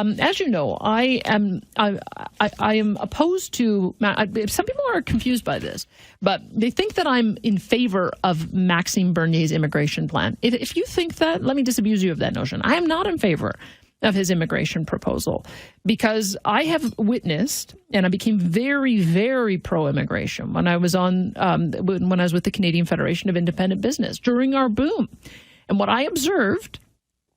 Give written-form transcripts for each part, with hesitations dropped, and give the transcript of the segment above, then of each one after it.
As you know, I am opposed to. Some people are confused by this, but they think that I'm in favor of Maxime Bernier's immigration plan. If you think that, let me disabuse you of that notion. I am not in favor of his immigration proposal because I have witnessed, and I became very, very pro-immigration when I was when I was with the Canadian Federation of Independent Business during our boom, and what I observed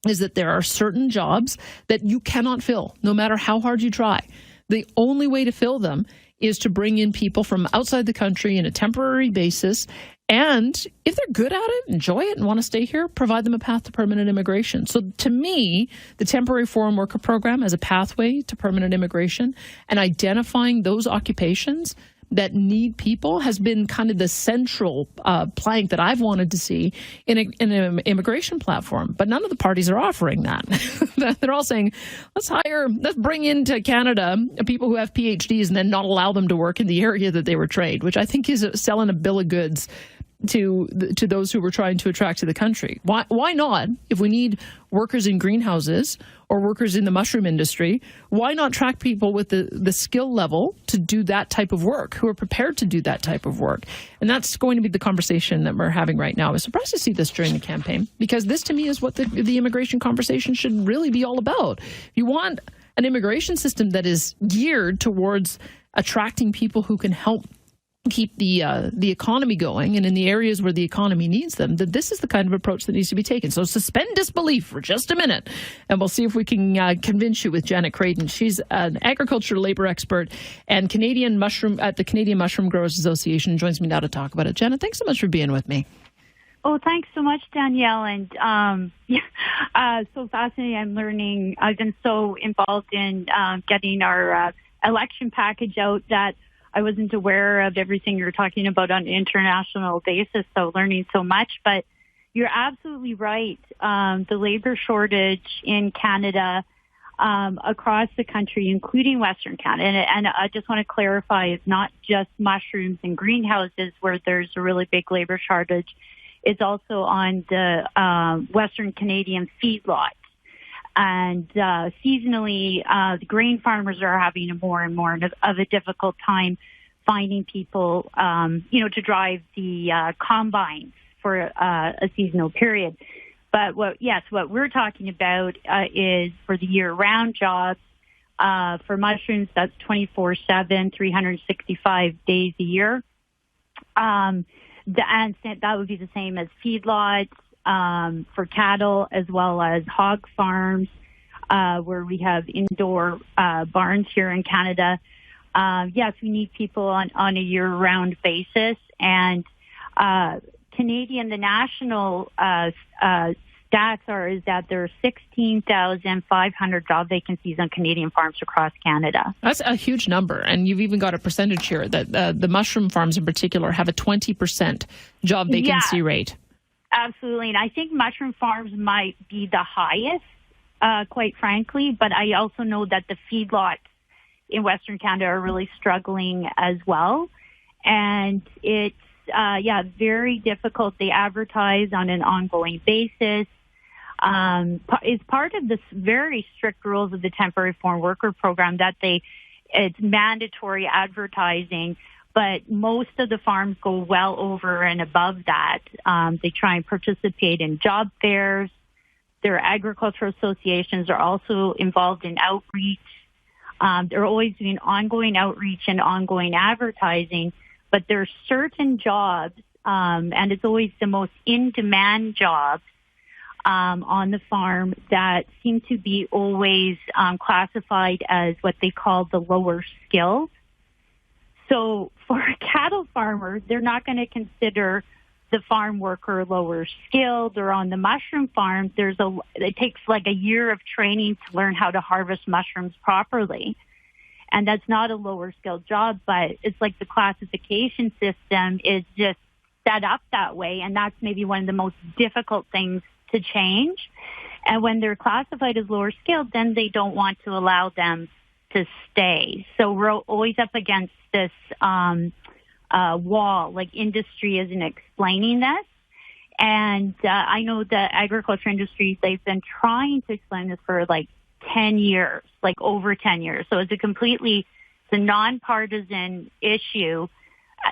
is that there are certain jobs that you cannot fill, no matter how hard you try. The only way to fill them is to bring in people from outside the country on a temporary basis. And if they're good at it, enjoy it, and want to stay here, provide them a path to permanent immigration. So to me, the temporary foreign worker program as a pathway to permanent immigration and identifying those occupations that need people has been kind of the central plank that I've wanted to see in an immigration platform. But none of the parties are offering that. They're all saying, let's bring into Canada people who have PhDs and then not allow them to work in the area that they were trained, which I think is selling a bill of goods to those who we're trying to attract to the country. Why not? If we need workers in greenhouses or workers in the mushroom industry, why not track people with the skill level to do that type of work, who are prepared to do that type of work? And that's going to be the conversation that we're having right now. I was surprised to see this during the campaign, because this to me is what the immigration conversation should really be all about. If you want an immigration system that is geared towards attracting people who can help keep the economy going, and in the areas where the economy needs them, that this is the kind of approach that needs to be taken. So suspend disbelief for just a minute, and we'll see if we can convince you with Janet Krayden. She's an agriculture labor expert and Canadian Mushroom Growers Association, and joins me now to talk about it. Janet, thanks so much for being with me. Oh, thanks so much, Danielle. And so fascinating. I'm learning. I've been so involved in getting our election package out that I wasn't aware of everything you're talking about on an international basis, so learning so much. But you're absolutely right. The labor shortage in Canada, across the country, including Western Canada, and I just want to clarify, it's not just mushrooms and greenhouses where there's a really big labor shortage. It's also on the Western Canadian feedlots. And seasonally, the grain farmers are having more and more of a difficult time finding people, to drive the combines for a seasonal period. But what we're talking about is for the year-round jobs. For mushrooms, that's 24/7, 365 days a year. And that would be the same as feedlots. For cattle, as well as hog farms, where we have indoor barns here in Canada. Yes, we need people on a year-round basis. And the national stats is that there are 16,500 job vacancies on Canadian farms across Canada. That's a huge number. And you've even got a percentage here that the mushroom farms in particular have a 20% job vacancy rate. Absolutely. And I think mushroom farms might be the highest, quite frankly, but I also know that the feedlots in Western Canada are really struggling as well. And it's, very difficult. They advertise on an ongoing basis. It's part of this very strict rules of the temporary foreign worker program that it's mandatory advertising. But most of the farms go well over and above that. They try and participate in job fairs. Their agricultural associations are also involved in outreach. They're always doing ongoing outreach and ongoing advertising. But there are certain jobs, and it's always the most in-demand jobs on the farm that seem to be always classified as what they call the lower skills. So for a cattle farmer, they're not going to consider the farm worker lower skilled. Or on the mushroom farm, it takes like a year of training to learn how to harvest mushrooms properly. And that's not a lower skilled job, but it's like the classification system is just set up that way. And that's maybe one of the most difficult things to change. And when they're classified as lower skilled, then they don't want to allow them to stay. So we're always up against this wall, like industry isn't explaining this. And I know the agriculture industry, they've been trying to explain this for like 10 years, like over 10 years. So it's a nonpartisan issue.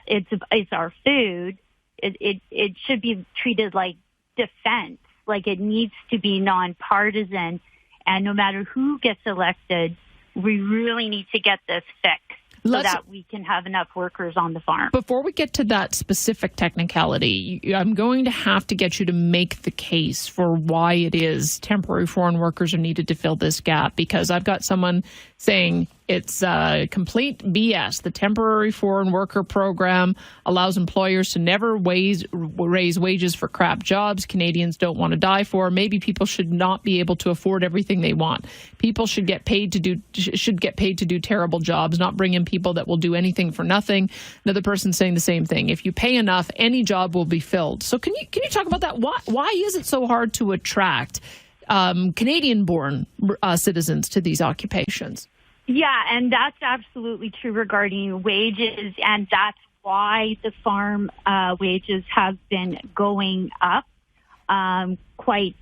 It's our food. It should be treated like defense. Like, it needs to be nonpartisan. And no matter who gets elected, we really need to get this fixed so that we can have enough workers on the farm. Before we get to that specific technicality, I'm going to have to get you to make the case for why it is temporary foreign workers are needed to fill this gap, because I've got someone saying it's complete BS. The temporary foreign worker program allows employers to never raise wages for crap jobs Canadians don't want to die for. Maybe people should not be able to afford everything they want. People should get paid to do terrible jobs, not bring in people that will do anything for nothing. Another person saying the same thing. If you pay enough, any job will be filled. So can you talk about that? Why is it so hard to attract Canadian-born citizens to these occupations? Yeah, and that's absolutely true regarding wages, and that's why the farm wages have been going up quite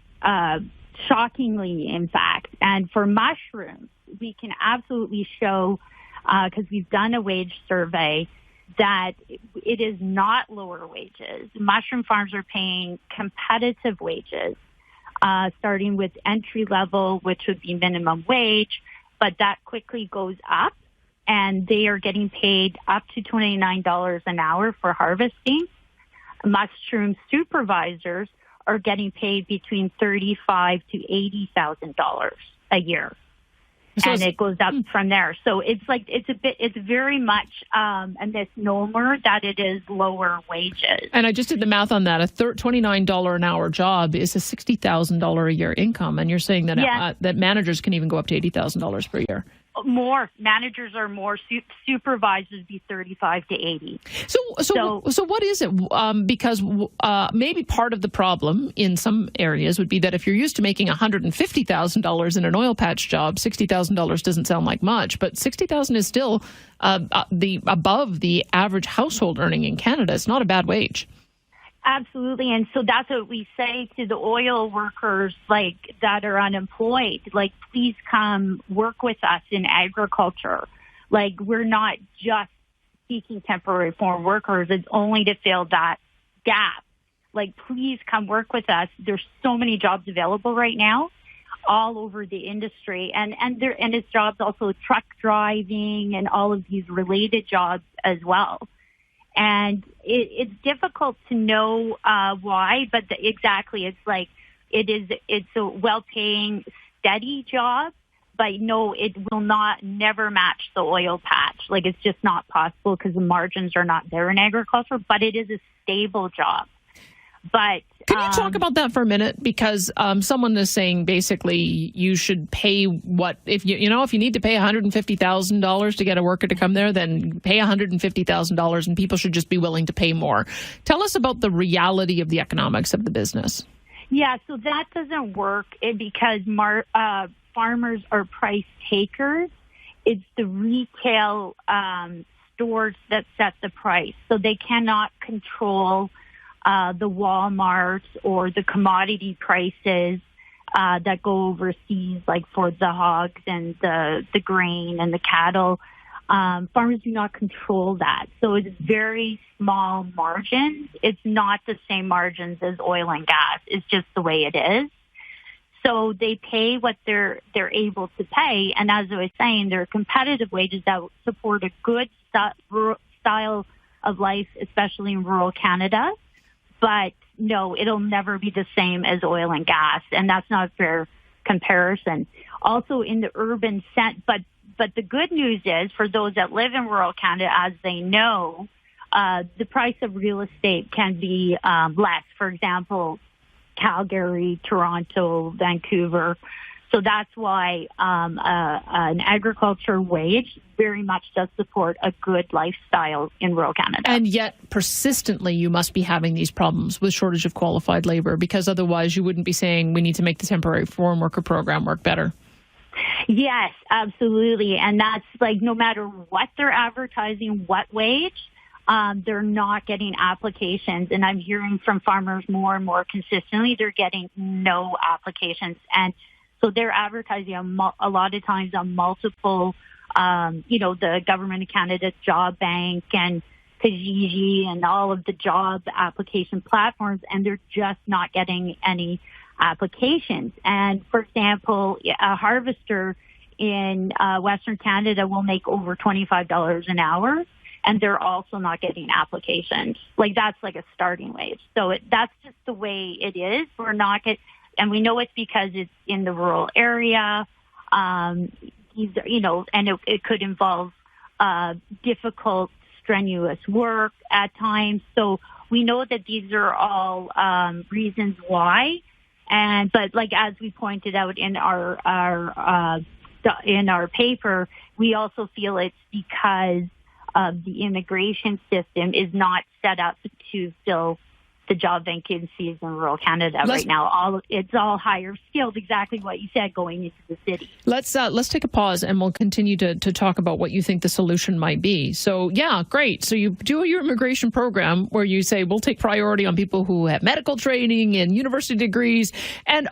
shockingly, in fact. And for mushrooms, we can absolutely show, because we've done a wage survey, that it is not lower wages. Mushroom farms are paying competitive wages, starting with entry level, which would be minimum wage, but that quickly goes up, and they are getting paid up to $29 an hour for harvesting. Mushroom supervisors are getting paid between $35,000 to $80,000 a year. So and it goes up from there. So it's very much a misnomer that it is lower wages. And I just did the math on that. A $29 an hour job is a $60,000 a year income. And you're saying that that managers can even go up to $80,000 per year. More. Managers are more. Supervisors be 35 to 80. So what is it? Because maybe part of the problem in some areas would be that if you're used to making $150,000 in an oil patch job, $60,000 doesn't sound like much, but $60,000 is still above the average household earning in Canada. It's not a bad wage. Absolutely. And so that's what we say to the oil workers, like, that are unemployed, like, please come work with us in agriculture. Like, we're not just seeking temporary foreign workers. It's only to fill that gap. Like, please come work with us. There's so many jobs available right now all over the industry. And it's jobs also truck driving and all of these related jobs as well. And it's difficult to know why, but exactly, it's like it's a well-paying, steady job, but no, it will never match the oil patch. Like, it's just not possible because the margins are not there in agriculture, but it is a stable job. But can you talk about that for a minute? Because someone is saying basically you should pay if you need to pay $150,000 to get a worker to come there, then pay $150,000, and people should just be willing to pay more. Tell us about the reality of the economics of the business. Yeah, so that doesn't work because farmers are price takers. It's the retail stores that set the price, so they cannot control the Walmart or the commodity prices that go overseas, like for the hogs and the grain and the cattle. Farmers do not control that. So it's very small margins. It's not the same margins as oil and gas. It's just the way it is. So they pay what they're able to pay. And as I was saying, there are competitive wages that support a good style of life, especially in rural Canada. But no, it'll never be the same as oil and gas, and that's not a fair comparison. Also in the urban set, but the good news is for those that live in rural Canada, as they know, the price of real estate can be less. For example, Calgary, Toronto, Vancouver. So that's why an agriculture wage very much does support a good lifestyle in rural Canada. And yet, persistently, you must be having these problems with shortage of qualified labor, because otherwise you wouldn't be saying we need to make the temporary foreign worker program work better. Yes, absolutely. And that's like no matter what they're advertising, what wage, they're not getting applications. And I'm hearing from farmers more and more consistently, they're getting no applications. And So they're advertising a lot of times on multiple, the Government of Canada Job Bank and Kijiji and all of the job application platforms, and they're just not getting any applications. And for example, a harvester in Western Canada will make over $25 an hour, and they're also not getting applications. Like, that's like a starting wage. So that's just the way it is. We're not and we know it's because it's in the rural area, and it could involve difficult, strenuous work at times. So we know that these are all reasons why. But like, as we pointed out in our paper, we also feel it's because of the immigration system is not set up to fill the job vacancies in rural Canada right now. It's all higher skilled, exactly what you said, going into the city. Let's take a pause, and we'll continue to talk about what you think the solution might be. So, yeah, great. So you do your immigration program where you say, we'll take priority on people who have medical training and university degrees, and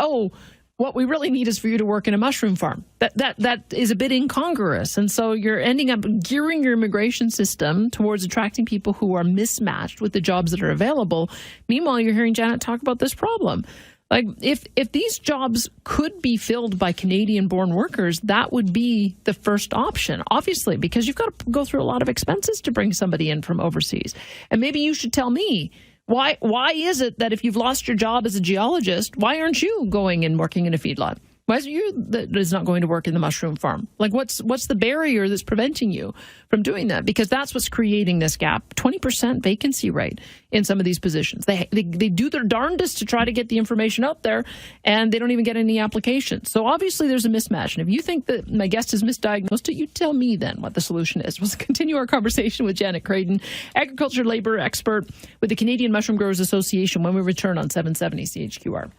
what we really need is for you to work in a mushroom farm. That is a bit incongruous. And so you're ending up gearing your immigration system towards attracting people who are mismatched with the jobs that are available. Meanwhile, you're hearing Janet talk about this problem. Like, if these jobs could be filled by Canadian-born workers, that would be the first option, obviously, because you've got to go through a lot of expenses to bring somebody in from overseas. And maybe you should tell me, Why is it that if you've lost your job as a geologist, why aren't you going and working in a feedlot? Why is it you that is not going to work in the mushroom farm? Like, what's the barrier that's preventing you from doing that? Because that's what's creating this gap. 20% vacancy rate in some of these positions. They do their darndest to try to get the information out there, and they don't even get any applications. So obviously there's a mismatch. And if you think that my guest has misdiagnosed it, you tell me then what the solution is. We'll continue our conversation with Janet Krayden, agriculture labor expert with the Canadian Mushroom Growers Association, when we return on 770 CHQR.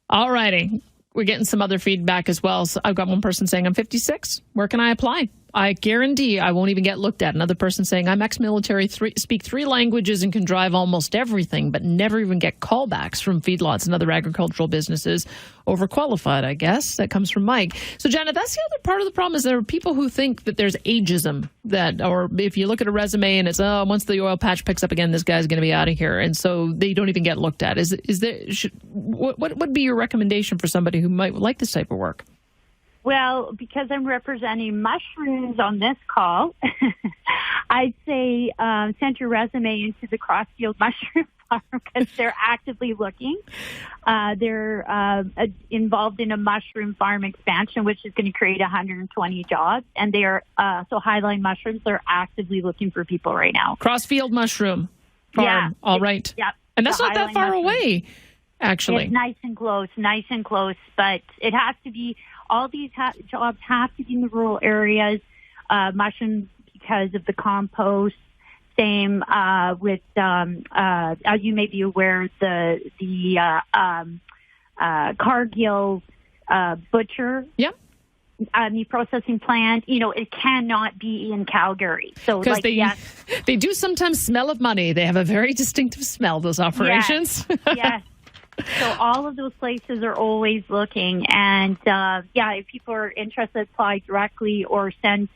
All righty. We're getting some other feedback as well. So I've got one person saying, I'm 56. Where can I apply? I guarantee I won't even get looked at. Another person saying, I'm ex-military, speak 3 languages and can drive almost everything, but never even get callbacks from feedlots and other agricultural businesses. Overqualified, I guess. That comes from Mike. So, Janet, that's the other part of the problem, is there are people who think that there's ageism, or if you look at a resume and it's, once the oil patch picks up again, this guy's going to be out of here. And so they don't even get looked at. What would be your recommendation for somebody who might like this type of work? Well, because I'm representing mushrooms on this call, I'd say send your resume into the Crossfield Mushroom Farm, because they're actively looking. They're involved in a mushroom farm expansion, which is going to create 120 jobs. And they are, so Highline Mushrooms, they're actively looking for people right now. Crossfield Mushroom Farm. Yeah. All right. Yeah. And that's not that far away, actually. It's nice and close, but it has to be, all these jobs have to be in the rural areas. Mushrooms, because of the compost. Same with, as you may be aware, the Cargill butcher. Yeah. Meat processing plant, it cannot be in Calgary. So, they do sometimes smell of money. They have a very distinctive smell, those operations. Yes. So all of those places are always looking. And, if people are interested, apply directly or send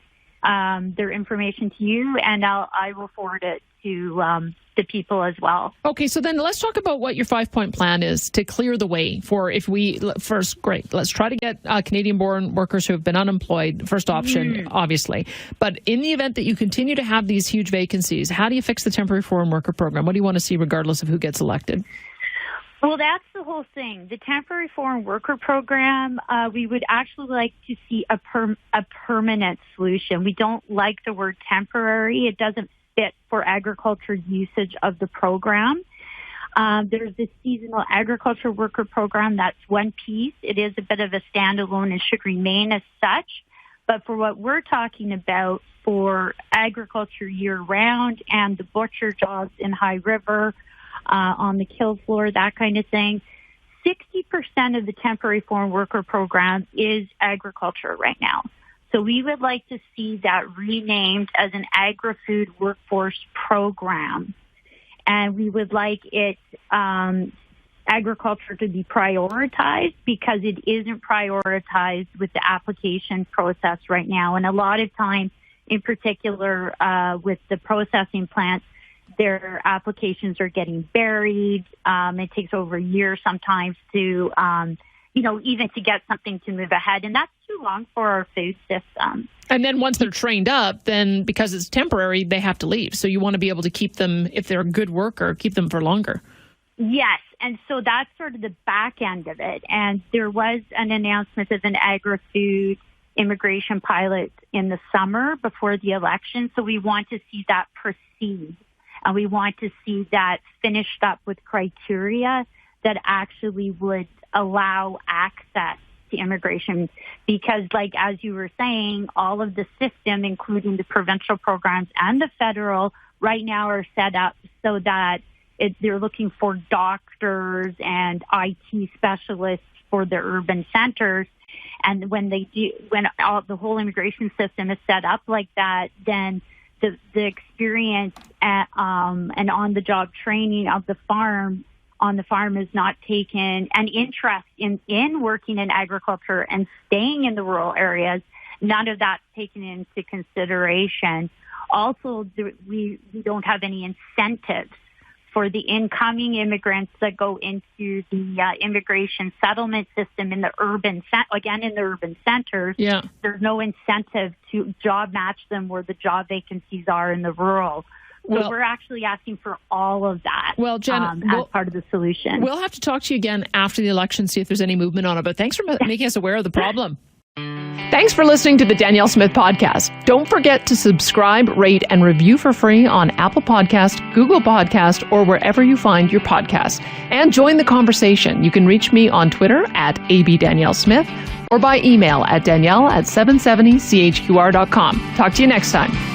their information to you, and I will forward it to the people as well. Okay, so then let's talk about what your 5-point plan is to clear the way for let's try to get Canadian-born workers who have been unemployed, first option, obviously. But in the event that you continue to have these huge vacancies, how do you fix the temporary foreign worker program? What do you want to see regardless of who gets elected? Well, that's the whole thing. The temporary foreign worker program, we would actually like to see a permanent solution. We don't like the word temporary. It doesn't fit for agriculture usage of the program. There's this seasonal agriculture worker program. That's one piece. It is a bit of a standalone and should remain as such. But for what we're talking about for agriculture year-round and the butcher jobs in High River, on the kill floor, that kind of thing, 60% of the temporary foreign worker program is agriculture right now. So we would like to see that renamed as an agri-food workforce program. And we would like it agriculture to be prioritized because it isn't prioritized with the application process right now. And a lot of times, in particular with the processing plants, their applications are getting buried. It takes over a year sometimes to, even to get something to move ahead. And that's too long for our food system. And then once they're trained up, then because it's temporary, they have to leave. So you want to be able to keep them, if they're a good worker, keep them for longer. Yes. And so that's sort of the back end of it. And there was an announcement of an agri-food immigration pilot in the summer before the election. So we want to see that proceed. And we want to see that finished up with criteria that actually would allow access to immigration. Because, like, as you were saying, all of the system, including the provincial programs and the federal, right now are set up so that they're looking for doctors and IT specialists for the urban centers. And when the whole immigration system is set up like that, then the experience and on-the-job training of the farm is not taken, and interest in working in agriculture and staying in the rural areas, none of that's taken into consideration. Also, we don't have any incentives for the incoming immigrants that go into the immigration settlement system in the urban centers. Yeah. There's no incentive to job match them where the job vacancies are in the rural. So we're actually asking for all of that as part of the solution. We'll have to talk to you again after the election, see if there's any movement on it. But thanks for making us aware of the problem. Thanks for listening to the Danielle Smith Podcast. Don't forget to subscribe, rate, and review for free on Apple Podcast, Google Podcast, or wherever you find your podcasts. And join the conversation. You can reach me on Twitter at @ABDanielleSmith or by email at Danielle@770chqr.com. Talk to you next time.